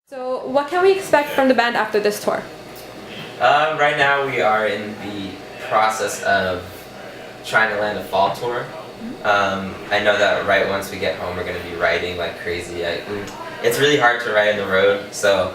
So what can we expect from the band after this tour? Right now we are in the process of trying to land a fall tour. I know that right once we get home we're going to be writing like crazy. It's really hard to write on the road, so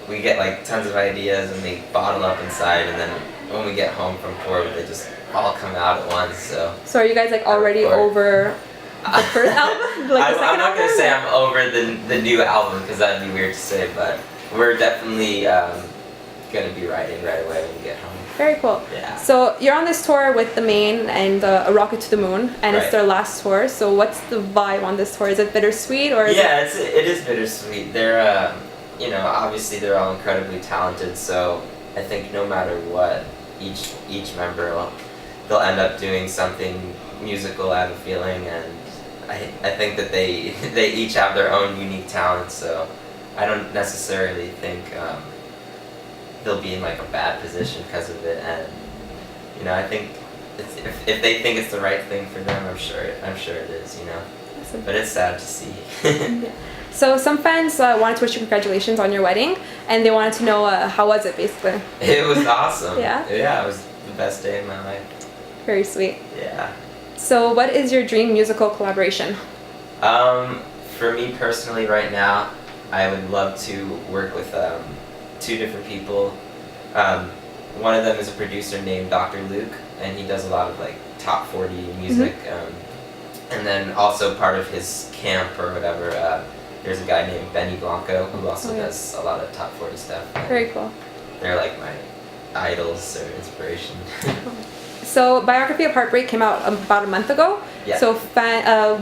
we get like tons of ideas and they bottle up inside, and then when we get home from tour they just all come out at once. So are you guys like already over the first album? Like the second I'm not going to album? say I'm over the new album because that'd be weird to say, but we're definitely going to be writing right away when we get home. Very cool. Yeah. So you're on this tour with The Main and A Rocket to the Moon, and it's Right. their last tour. So what's the vibe on this tour? Is it bittersweet or is Yeah, it is bittersweet. They're, obviously they're all incredibly talented, so I think no matter what, each member, they'll end up doing something musical, I have a feeling, and I think that they each have their own unique talents, so I don't necessarily think they'll be in like a bad position because of it, and I think if they think it's the right thing for them, I'm sure it is, Awesome. But it's sad to see. Yeah. So some fans wanted to wish you congratulations on your wedding, and they wanted to know how was it basically? It was awesome. Yeah? Yeah, it was the best day of my life. Very sweet. Yeah. So what is your dream musical collaboration? For me personally right now, I would love to work with two different people. One of them is a producer named Dr. Luke, and he does a lot of like top 40 music. And then also part of his camp or whatever, there's a guy named Benny Blanco who also does a lot of top 40 stuff. Very cool. They're like my idols or inspiration. So Biography of Heartbreak came out about a month ago. Yeah. So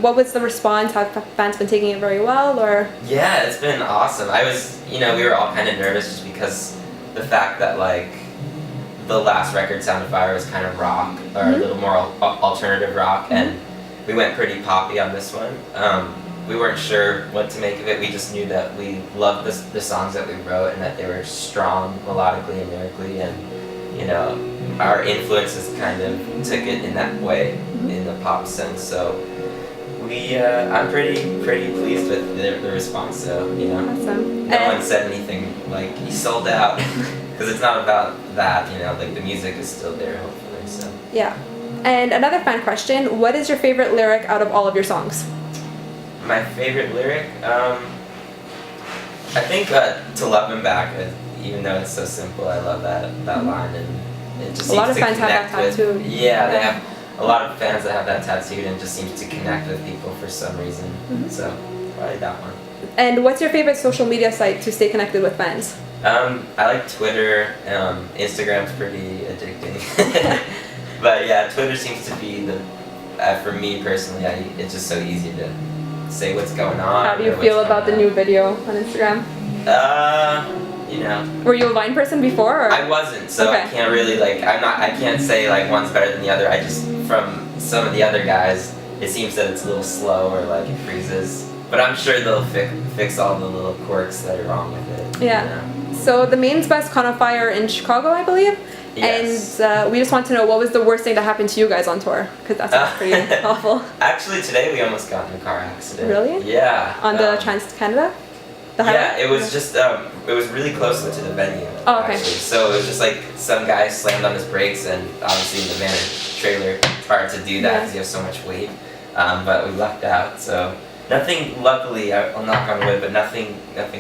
what was the response? Have fans been taking it very well, or? Yeah, it's been awesome. We were all kind of nervous just because the fact that like the last record, Sound of Fire, was kind of rock or a little more alternative rock, and we went pretty poppy on this one. We weren't sure what to make of it. We just knew that we loved the songs that we wrote and that they were strong melodically and lyrically, and our influences kind of took it in that way, in the pop sense. So I'm pretty pleased with the response. So Awesome. no one said anything like you sold out, because it's not about that. Like the music is still there, hopefully. So Yeah. And another fan question: what is your favorite lyric out of all of your songs? my favorite lyric, I think "To Love Him Back." Even though it's so simple, I love that line, and it just A lot seems of to fans have that connect with. tattooed. Yeah, they have a lot of fans that have that tattooed, and it just seems to connect with people for some reason. So probably that one. And what's your favorite social media site to stay connected with fans? I like Twitter. Instagram's pretty addicting, but yeah, Twitter seems to be for me personally. It's just so easy to say what's going on. How do you feel about the new video on Instagram? Were you a Vine person before, or? I wasn't, so I can't really I can't say like one's better than the other. I just, from some of the other guys, it seems that it's a little slow or like it freezes. But I'm sure they'll fix all the little quirks that are wrong with it. Yeah. So The Main's best caught on fire in Chicago, I believe. Yes. And we just want to know, what was the worst thing that happened to you guys on tour? Because that sounds pretty awful. Actually, today we almost got in a car accident. Really? Yeah. On the Trans-Canada? The highway? Yeah, it was just it was really close to the venue. Oh, okay. Actually. So it was just like some guy slammed on his brakes, and obviously the van and trailer it's hard to do that because you have so much weight. But we lucked out. So nothing. Luckily, I'll knock on wood, but nothing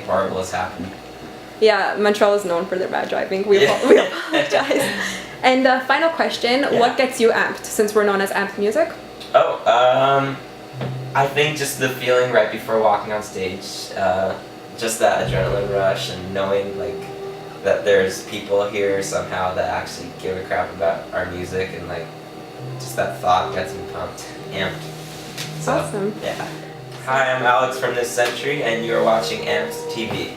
horrible has happened. Yeah, Montreal is known for their bad driving. We apologize. And final question: what gets you amped? Since we're known as amped music. Oh, I think just the feeling right before walking on stage. Just that adrenaline rush and knowing like that there's people here somehow that actually give a crap about our music, and like just that thought gets me amped. So, Awesome. Yeah. Hi, I'm Alex from This Century, and you are watching Amped TV.